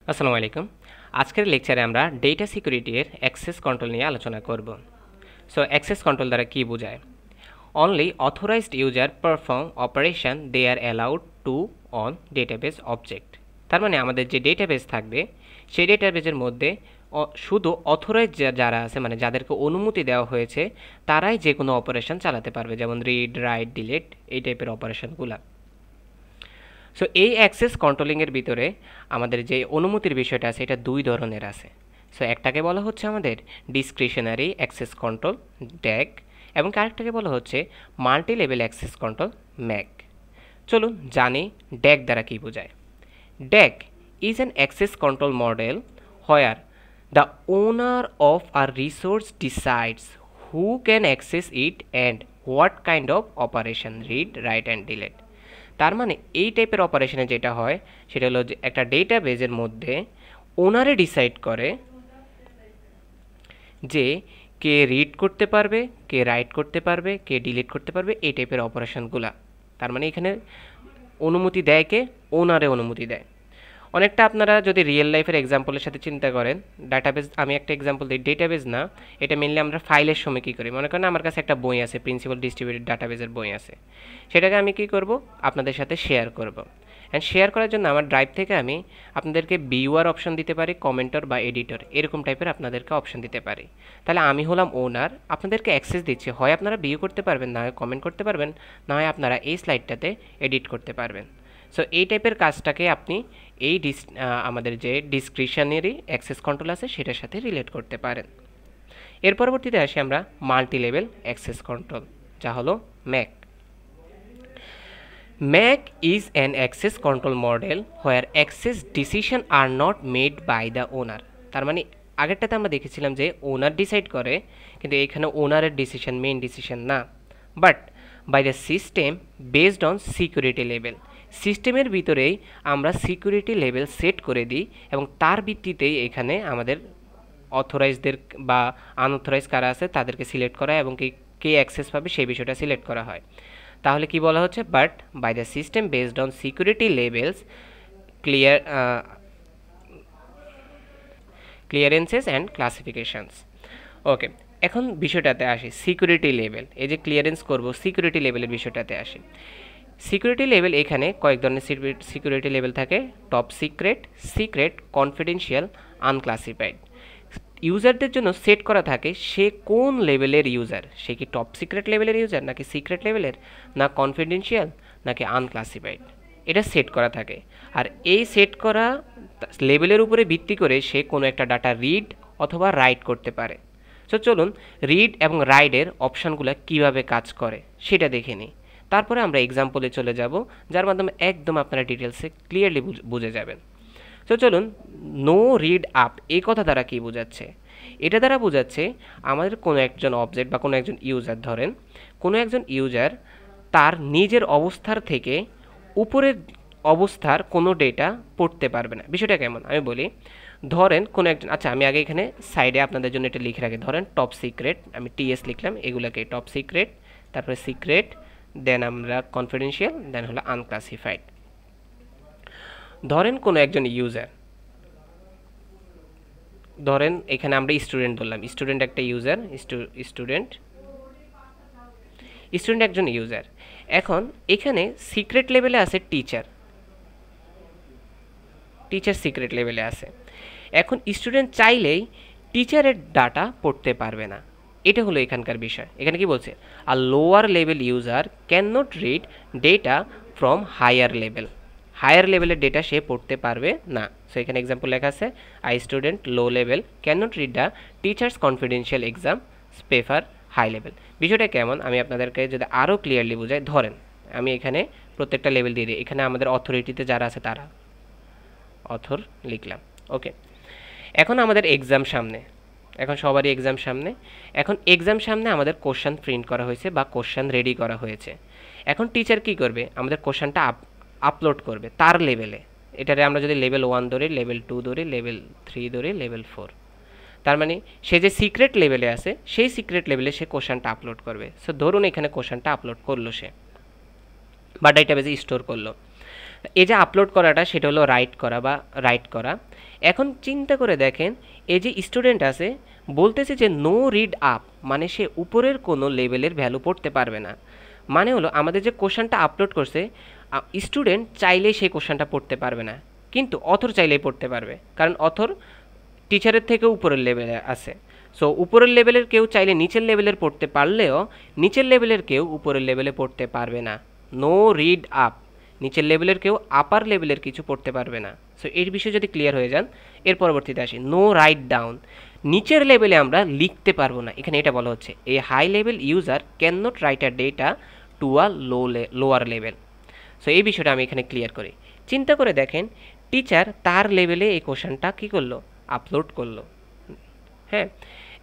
আসসালামু আলাইকুম। আজকের লেকচারে আমরা ডেটা সিকিউরিটির অ্যাক্সেস কন্ট্রোল নিয়ে আলোচনা করব। সো অ্যাক্সেস কন্ট্রোল দ্বারা কি বোঝায়? Only authorized user perform operation they are allowed to on database object. তার মানে আমাদের যে ডেটাবেস থাকবে সেই ডেটাবেসের মধ্যে শুধু অথরাইজ যারা আছে, মানে যাদেরকে অনুমতি দেওয়া হয়েছে, তারাই যে কোনো অপারেশন চালাতে পারবে, যেমন রিড, রাইট, ডিলিট, এই টাইপের অপারেশনগুলো। সো এই অ্যাক্সেস কন্ট্রোলিংয়ের ভিতরে আমাদের যে অনুমতির বিষয়টা আছে এটা দুই ধরনের আছে। সো একটাকে বলা হচ্ছে আমাদের ডিসক্রিশনারি অ্যাক্সেস কন্ট্রোল, ড্যাগ, এবং আরেকটাকে বলা হচ্ছে multi level access control, Mac. চলুন জানি ড্যাগ দ্বারা কী বোঝায়। Dag is an access control model where the owner of a resource decides who can access it and what kind of operation, read, write and delete। তার মানে এই টাইপের অপারেশনে যেটা হয় সেটা হলো যে একটা ডেটাবেজের মধ্যে ওনারে ডিসাইড করে যে কে রিড করতে পারবে, কে রাইট করতে পারবে, কে ডিলিট করতে পারবে, এই টাইপের অপারেশনগুলা। তার মানে এখানে অনুমতি দেয় কে? ওনারে অনুমতি দেয়। অনেকটা আপনারা যদি রিয়েল লাইফের এক্সাম্পলের সাথে চিন্তা করেন, ডাটাবেজ, আমি একটা এক্সাম্পল দিই, ডেটাবেজ না, এটা মেনলি আমরা ফাইলের সময় কী করি, মনে করেন আমার কাছে একটা বই আছে, প্রিন্সিপাল ডিস্ট্রিবিউটেড ডাটাবেজের বই আছে, সেটাকে আমি কী করব, আপনাদের সাথে শেয়ার করব। অ্যান্ড শেয়ার করার জন্য আমার ড্রাইভ থেকে আমি আপনাদেরকে ভিউয়ার অপশন দিতে পারি, কমেন্টর বা এডিটর, এরকম টাইপের আপনাদেরকে অপশন দিতে পারি। তাহলে আমি হলাম ওনার, আপনাদেরকে অ্যাক্সেস দিচ্ছি, হয় আপনারা ভিউ করতে পারবেন, না হয় কমেন্ট করতে পারবেন, না হয় আপনারা এই স্লাইডটাতে এডিট করতে পারবেন। সো এই টাইপের কাজটাকে আপনি এই আমাদের যে ডিসক্রিশনারি অ্যাক্সেস কন্ট্রোল আছে সেটার সাথে রিলেট করতে পারেন। এর পরবর্তীতে আসি আমরা মাল্টি লেভেল অ্যাক্সেস কন্ট্রোল, যা হলো MAC. MAC is an access control model where access decision are not made by the owner. তার মানে আগেরটাতে আমরা দেখেছিলাম যে ওনার ডিসাইড করে, কিন্তু এখানে ওনারের ডিসিশন মেইন ডিসিশন না, but by the system based on security level. সিস্টেমের ভিতরেই আমরা সিকিউরিটি লেভেল সেট করে দিই এবং তার ভিত্তিতেই এখানে আমাদের অথরাইজদের বা আনঅথরাইজ কারা আছে তাদেরকে সিলেক্ট করা এবং কে অ্যাক্সেস পাবে সেই বিষয়টা সিলেক্ট করা হয়। তাহলে কি বলা হচ্ছে? But by the system based on security levels, clearances and classifications. Okay, এখন বিষয়টাতে আসি, সিকিউরিটি লেভেল। এই যে ক্লিয়ারেন্স করব, সিকিউরিটি লেভেলের বিষয়টাতে আসি। সিকিউরিটি লেভেল, এখানে কয়েক ধরনের সিকিউরিটি লেভেল থাকে: top secret, secret, confidential, unclassified. ইউজারদের জন্য সেট করা থাকে সে কোন লেভেলের ইউজার, সে কি টপ সিক্রেট লেভেলের ইউজার, নাকি সিক্রেট লেভেলের, না কনফিডেন্সিয়াল, নাকি আনক্লাসিফাইড, এটা সেট করা থাকে। আর এই সেট করা লেভেলের উপরে ভিত্তি করে সে কোনো একটা ডাটা রিড অথবা রাইট করতে পারে। সো চলুন রিড এবং রাইটের অপশানগুলো কিভাবে কাজ করে সেটা দেখে নিই, তারপরে আমরা এক্সাম্পলে চলে যাব যার মাধ্যমে একদম আপনারা ডিটেলসে ক্লিয়ারলি বুঝে যাবেন। তো চলুন, নো রিড আপ এই কথা দ্বারা কী বোঝাচ্ছে? এটা দ্বারা বোঝাচ্ছে আমাদের কোনো একজন অবজেক্ট বা কোনো একজন ইউজার, ধরেন কোনো একজন ইউজার তার নিজের অবস্থার থেকে উপরের অবস্থার কোনো ডেটা পড়তে পারবে না। বিষয়টা কেমন আমি বলি, ধরেন কোনো একজন, আচ্ছা আমি আগে এখানে সাইডে আপনাদের জন্য এটা লিখে রাখি, ধরেন টপ সিক্রেট, আমি টিএস লিখলাম, এগুলোকে টপ সিক্রেট, তারপরে সিক্রেট, দেন আমরা কনফিডেন্সিয়াল, দেন হলো আনক্লাসিফাইড। ধরেন কোনো একজন ইউজার, ধরেন এখানে আমরা স্টুডেন্ট ধরলাম, স্টুডেন্ট একটা ইউজার, স্টুডেন্ট একজন ইউজার। এখন এখানে সিক্রেট লেভেলে আছে টিচার, সিক্রেট লেভেলে আছে। এখন স্টুডেন্ট চাইলেই টিচারের ডাটা পড়তে পারবে না, এটা হলো এখানকার বিষয়। এখানে কি বলছে? আর lower level user can not read data from higher level, higher লেভেলের ডেটা সে পড়তে পারবে না। সো এখানে এক্সাম্পল লেখা আছে, I student low level can not read the teacher's confidential exam paper high level. বিষয়টা কেমন আমি আপনাদেরকে যদি আরও ক্লিয়ারলি বুঝাই, ধরেন আমি এখানে প্রত্যেকটা লেভেল দিয়ে দিই, এখানে আমাদের অথরিটিতে যারা আছে তারা অথর লিখলাম। ওকে, এখন আমাদের এক্সাম সামনে, এখন সবারই এক্সাম সামনে, এখন এক্সাম সামনে আমাদের কোশ্চেন প্রিন্ট করা হয়েছে বা কোশ্চেন রেডি করা হয়েছে। এখন টিচার কি করবে? আমাদের কোশ্চেনটা আপলোড করবে তার লেভেলে। এটারে আমরা যদি লেভেল 1 ধরি, লেভেল 2 ধরি, লেভেল 3 ধরি, লেভেল 4, তার মানে সে যে সিক্রেট লেভেলে আছে সেই সিক্রেট লেভেলে সে কোশ্চেনটা আপলোড করবে। সো ধরুন এখানে কোশ্চেনটা আপলোড করলো সে, বা ডাটাবেজে স্টোর করলো। এই যে আপলোড করাটা সেটা হলো রাইট করা বা রাইট করা। এখন চিন্তা করে দেখেন, এই যে স্টুডেন্ট আছে বলতেছে যে নো রিড আপ, মানে সে উপরের কোনো লেভেলের ভ্যালু পড়তে পারবে না। মানে হলো আমাদের যে কোশ্চেনটা আপলোড করছে, স্টুডেন্ট চাইলেই সেই কোশ্চেনটা পড়তে পারবে না, কিন্তু অথর চাইলেই পড়তে পারবে, কারণ অথর টিচারের থেকেও উপরের লেভেলে আছে। সো উপরের লেভেলের কেউ চাইলে নিচের লেভেলের পড়তে পারলেও নিচের লেভেলের কেউ উপরের লেভেলে পড়তে পারবে না। নো রিড আপ, নিচের লেভেলের কেউ আপার লেভেলের কিছু পড়তে পারবে না। সো এর বিষয়ে যদি ক্লিয়ার হয়ে যান, এর পরবর্তীতে আসি নো রাইট ডাউন, নিচের লেভেলে আমরা লিখতে পারবো না। এখানে এটা বলা হচ্ছে a high level user can not write a data to a lower level. So এই বিষয়টা আমি এখানে ক্লিয়ার করি। চিন্তা করে দেখেন, টিচার তার লেভেলে এই কোশ্চেনটা কী করলো, আপলোড করলো। হ্যাঁ,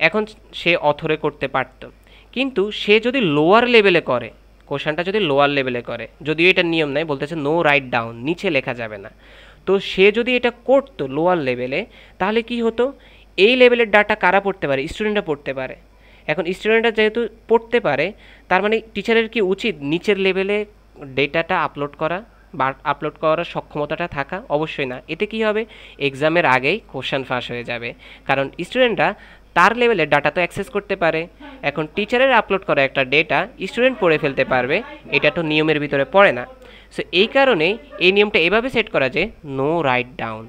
এখন সে অথরে করতে পারতো, কিন্তু সে যদি লোয়ার লেভেলে করে, কোশ্চেনটা যদি লোয়ার লেভেলে করে, যদিও এটা নিয়ম নাই, বলতেছে নো রাইট ডাউন, নিচে লেখা যাবে না। তো সে যদি এটা করতো লোয়ার লেভেলে, তাহলে কি হতো, এই লেভেলের ডাটা কারা পড়তে পারে, স্টুডেন্টরা পড়তে পারে। এখন স্টুডেন্টরা যেহেতু পড়তে পারে, তার মানে টিচারের কি উচিত নিচের লেভেলে ডেটাটা আপলোড করা বা আপলোড করার সক্ষমতাটা থাকা? অবশ্যই না। এতে কি হবে, এক্সামের আগেই কোশ্চেন ফাঁস হয়ে যাবে, কারণ স্টুডেন্টরা তার লেভেলের ডাটা তো অ্যাক্সেস করতে পারে। এখন টিচারের আপলোড করা একটা ডেটা স্টুডেন্ট পড়ে ফেলতে পারবে, এটা তো নিয়মের ভিতরে পড়ে না। সো এই কারণেই এই নিয়মটা এভাবে সেট করা যে নো রাইট ডাউন,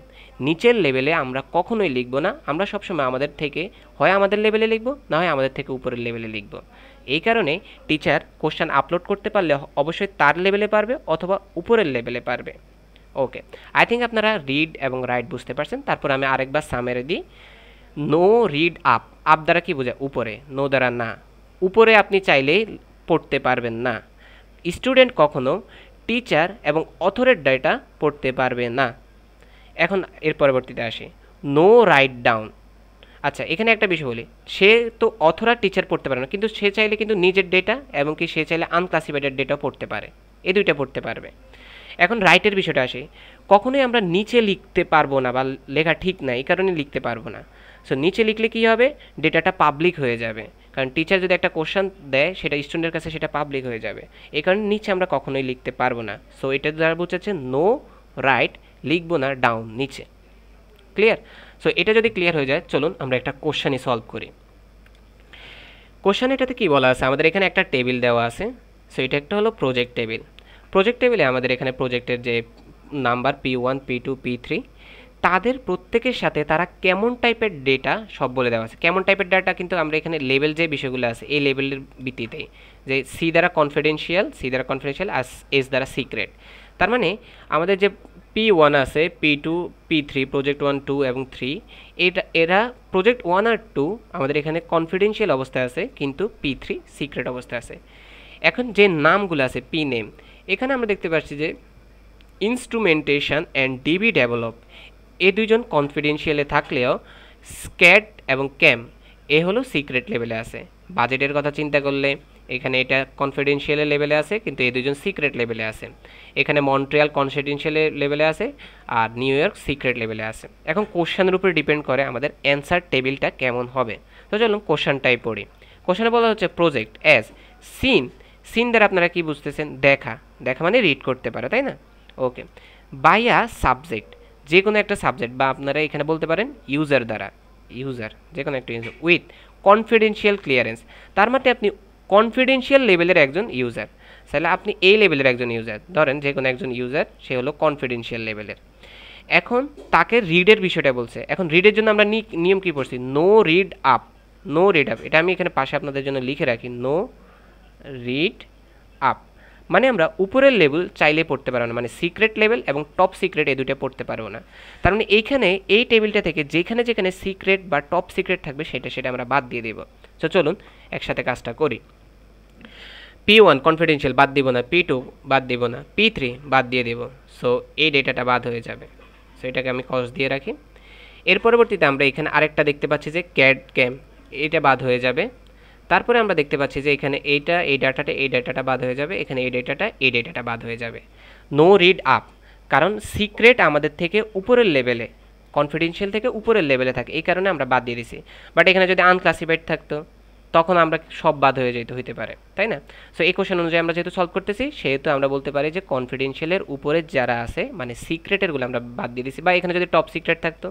নিচের লেভেলে আমরা কখনোই লিখব না, আমরা সবসময় আমাদের থেকে হয় আমাদের লেভেলে লিখব, না হয় আমাদের থেকে উপরের লেভেলে লিখব। এই কারণে টিচার কোশ্চেন আপলোড করতে পারলে অবশ্যই তার লেভেলে পারবে অথবা উপরের লেভেলে পারবে। ওকে, আই থিঙ্ক আপনারা রিড এবং রাইট বুঝতে পারছেন। তারপর আমি আরেকবার সামারি দিই। নো রিড আপ, আপ দ্বারা কি বোঝায়, উপরে, নো দ্বারা না, উপরে আপনি চাইলেই পড়তে পারবেন না। স্টুডেন্ট কখনো টিচার এবং অথরের ডেটা পড়তে পারবে না। এখন এর পরবর্তীতে আসি নো রাইট ডাউন। আচ্ছা, এখানে একটা বিষয় বলি, সে তো অথর আর টিচার পড়তে পারে না, কিন্তু সে চাইলে কিন্তু নিজের ডেটা এবং কি সে চাইলে আনক্লাসিফাইডের ডেটাও পড়তে পারে, এই দুইটা পড়তে পারবে। এখন রাইটের বিষয়টা আসে, কখনোই আমরা নিচে লিখতে পারবো না, বা লেখা ঠিক না, এই কারণে লিখতে পারবো না। সো নিচে লিখলে কী হবে, ডেটাটা পাবলিক হয়ে যাবে, কারণ টিচার যদি একটা কোশ্চেন দেয় সেটা স্টুডেন্টের কাছে সেটা পাবলিক হয়ে যাবে, এই কারণে নিচে আমরা কখনোই লিখতে পারবো না। সো এটা দ্বারা বোঝাচ্ছে নো রাইট, লিখবো না ডাউন, নিচে। ক্লিয়ার? সো এটা যদি ক্লিয়ার হয়ে যায়, চলুন আমরা একটা কোশ্চেনই সলভ করি। কোশ্চেন এটাতে কী বলা আছে, আমাদের এখানে একটা টেবিল দেওয়া আছে। সো এটা একটা হলো প্রজেক্ট টেবিল। প্রজেক্ট টেবিলে আমাদের এখানে প্রজেক্টের যে নাম্বার P1, P2, P3, তাদের প্রত্যেকের সাথে তারা কেমন টাইপের ডেটা সব বলে দেওয়া আছে। কেমন টাইপের ডাটা কিন্তু আমরা এখানে লেভেল যে বিষয়গুলো আছে এই লেভেলের ভিত্তিতেই, যে সি দ্বারা কনফিডেন্সিয়াল, আর এস দ্বারা সিক্রেট। তার মানে আমাদের যে P1 আছে, P2, P3, প্রজেক্ট 1, 2 এবং 3, এরা প্রজেক্ট 1 আর 2 আমাদের এখানে কনফিডেন্সিয়াল অবস্থায় আছে, কিন্তু P3 সিক্রেট অবস্থায় আছে। এখন যে নামগুলো আছে পি নেম, এখানে আমরা দেখতে পাচ্ছি যে ইনস্ট্রুমেন্টেশন অ্যান্ড ডিবি ডেভেলপ, এই দুইজন কনফিডেন্সিয়ালে থাকলেও স্ক্যাট এবং ক্যাম এ হলো সিক্রেট লেভেলে আছে। বাজেটের কথা চিন্তা করলে এখানে এটা কনফিডেন্সিয়ালের লেভেলে আছে, কিন্তু এই দুজন সিক্রেট লেভেলে আছে। এখানে মন্ট্রিয়াল কনফিডেন্সিয়ালের লেভেলে আছে, আর নিউ ইয়র্ক সিক্রেট লেভেলে আছে। এখন কোশ্চেনের উপর ডিপেন্ড করে আমাদের অ্যান্সার টেবিলটা কেমন হবে। তো চলুন কোশ্চেনটাই পড়ি। কোশ্চেনে বলা হচ্ছে প্রজেক্ট অ্যাজ সিন, সিন দ্বারা আপনারা কি বুঝতেছেন, দেখা, দেখা মানে রিড করতে পারে, তাই না? ওকে, বাই আ সাবজেক্ট, যে কোনো একটা সাবজেক্ট, বা আপনারা এখানে বলতে পারেন ইউজার দ্বারা, ইউজার যে কোনো একটা ইউজার, উইথ কনফিডেন্সিয়াল ক্লিয়ারেন্স, তার মানে আপনি কনফিডেন্সিয়াল লেভেলের একজন ইউজার, তাহলে আপনি এই লেভেলের একজন ইউজার, ধরেন যে কোনো একজন ইউজার, সে হলো কনফিডেন্সিয়াল লেভেলের। এখন তাকে রিডের বিষয়টা বলছে। এখন রিডের জন্য আমরা নিয়ম কী পড়ছি, no read up, no read up, এটা আমি এখানে পাশে আপনাদের জন্য লিখে রাখি, নো রিড আপ, মানে আমরা উপরের লেভেল চাইলে পড়তে পারবো না, মানে সিক্রেট লেভেল এবং টপ সিক্রেট এই দুটো পড়তে পারবো না। তার মানে এইখানে এই টেবিলটা থেকে যেখানে যেখানে সিক্রেট বা টপ সিক্রেট থাকবে সেটা আমরা বাদ দিয়ে দেবো। তো চলুন একসাথে কাজটা করি। P1 কনফিডেন্সিয়াল বাদ দিব না, P2 বাদ দিব না, P3 বাদ দিয়ে দেব। সো এই ডেটাটা বাদ হয়ে যাবে। সো এটাকে আমি কস দিয়ে রাখি। এর পরবর্তীতে আমরা এখানে আরেকটা দেখতে পাচ্ছি যে ক্যাড ক্যাম, এটা বাদ হয়ে যাবে। তারপরে আমরা দেখতে পাচ্ছি যে এখানে এইটা, এই ডাটাটা বাদ হয়ে যাবে, এখানে এই ডেটাটা বাদ হয়ে যাবে। নো রিড আপ, কারণ সিক্রেট আমাদের থেকে উপরের লেভেলে, কনফিডেন্সিয়াল থেকে উপরের লেভেলে থাকে, এই কারণে আমরা বাদ দিয়ে দিছি। বাট এখানে যদি আনক্লাসিফাইড থাকতো তখন আমরা সব বাদ হয়ে যেতে হইতে পারে, তাই না? সো এই কোশ্চেন অনুযায়ী আমরা যেহেতু সলভ করতেছি, সেহেতু আমরা বলতে পারি যে কনফিডেন্সিয়ালের উপরে যারা আছে, মানে সিক্রেটেরগুলো আমরা বাদ দিয়ে দিছি। বা এখানে যদি টপ সিক্রেট থাকতো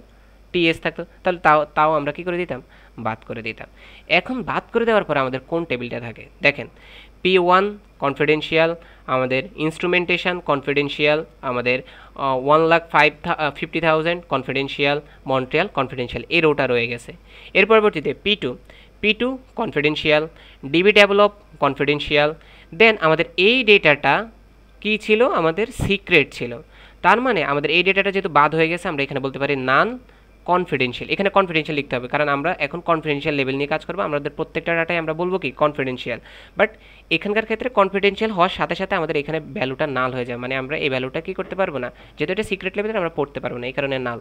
টিএস থাকতো, তাহলে তাও তাও আমরা কী করে দিতাম, বাদ করে দিতাম। এখন বাদ করে দেওয়ার পরে আমাদের কোন টেবিলটা থাকে দেখেন, P1 কনফিডেন্সিয়াল, আমাদের ইনস্ট্রুমেন্টেশন কনফিডেন্সিয়াল, আমাদের 1,50,000 কনফিডেন্সিয়াল, মন্ট্রিয়াল কনফিডেন্সিয়াল, এই রোটা রয়ে গেছে। এর পরবর্তীতে P2 confidential, DB develop confidential. Then আমাদের এই ডেটাটা কী ছিল, আমাদের সিক্রেট ছিল। তার মানে আমাদের এই ডেটাটা যেহেতু বাদ হয়ে গেছে, আমরা এখানে বলতে পারি নান কনফিডেন্সিয়াল। এখানে কনফিডেন্সিয়াল লিখতে হবে, কারণ আমরা এখন কনফিডেন্সিয়াল লেভেল নিয়ে কাজ করবো, আমাদের প্রত্যেকটা ডাটাই আমরা বলবো কি কনফিডেন্সিয়াল। বাট এখানকার ক্ষেত্রে কনফিডেন্সিয়াল হওয়ার সাথে সাথে আমাদের এখানে ভ্যালুটা নাল হয়ে যায়, মানে আমরা এই ভ্যালুটা কী করতে পারবো না, যেহেতু এটা সিক্রেট লেভেলে আমরা পড়তে পারবো না, এই কারণে নাল।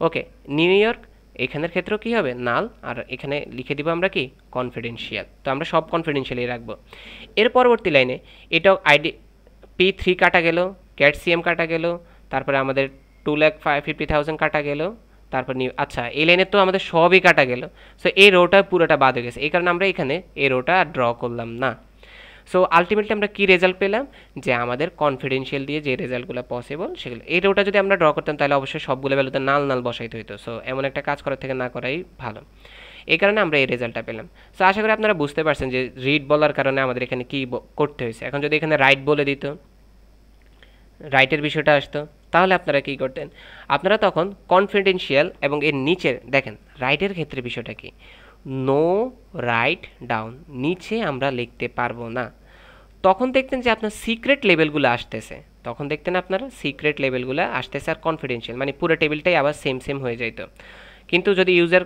ওকে, নিউ ইয়র্ক এখানের ক্ষেত্রেও কী হবে, নাল, আর এখানে লিখে দিব আমরা কি কনফিডেন্সিয়াল। তো আমরা সব কনফিডেন্সিয়ালই রাখবো। এর পরবর্তী লাইনে এটাও আইডি P3 কাটা গেল, ক্যাটসিএম কাটা গেল, তারপরে আমাদের 2,50,000 কাটা গেল, তারপর আচ্ছা এই লাইনে তো আমাদের সবই কাটা গেল। সো এই রোটা পুরোটা বাদ হয়ে গেছে, এই কারণে আমরা এখানে এই রোটা আর ড্র করলাম না। সো আলটিমেটলি আমরা কী রেজাল্ট পেলাম, যে আমাদের কনফিডেন্সিয়াল দিয়ে যে রেজাল্টগুলো পসিবল সেগুলো, এই রোটা যদি আমরা ড্র করতাম তাহলে অবশ্যই সবগুলো ভ্যালুতে নাল বসাইতে হইতো। সো এমন একটা কাজ করার থেকে না করাই ভালো, এই কারণে আমরা এই রেজাল্টটা পেলাম। সো আশা করি আপনারা বুঝতে পারছেন যে রিড বলার কারণে আমাদের এখানে কী করতে হয়েছে। এখন যদি এখানে রাইট বলে দিত, রাইটের বিষয়টা আসতো, তাহলে আপনারা কী করতেন, আপনারা তখন কনফিডেন্সিয়াল এবং এর নিচের দেখেন রাইটের ক্ষেত্রে বিষয়টা কি, নো রাইট ডাউন, নিচে আমরা লিখতে পারবো না। তখন দেখতেন যে আপনার সিক্রেট লেভেলগুলো আসতেছে, তখন দেখতেন আপনারা সিক্রেট লেভেলগুলো আসতেছে, আর কনফিডেন্সিয়াল মানে পুরো টেবিলটাই আবার সেম হয়ে যেত। কিন্তু যদি ইউজার,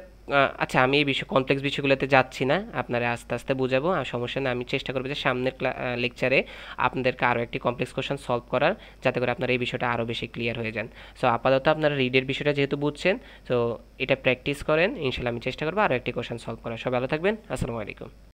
আচ্ছা আমি এই বিষয় কমপ্লেক্স বিষয়গুলোতে যাচ্ছি না, আপনারা আস্তে আস্তে বুঝাবো, আর সমস্যা না, আমি চেষ্টা করবো যে সামনের লেকচারে আপনাদেরকে আরও একটি কমপ্লেক্স কোশ্চেন সলভ করার, যাতে করে আপনারা এই বিষয়টা আরও বেশি ক্লিয়ার হয়ে যান। সো আপাতত আপনারা রিডের বিষয়টা যেহেতু বুঝছেন, তো এটা প্র্যাকটিস করেন, ইনশাল্লাহ আমি চেষ্টা করবো আরও একটি কোশ্চেন সলভ করার। সব ভালো থাকবেন, আসসালামু আলাইকুম।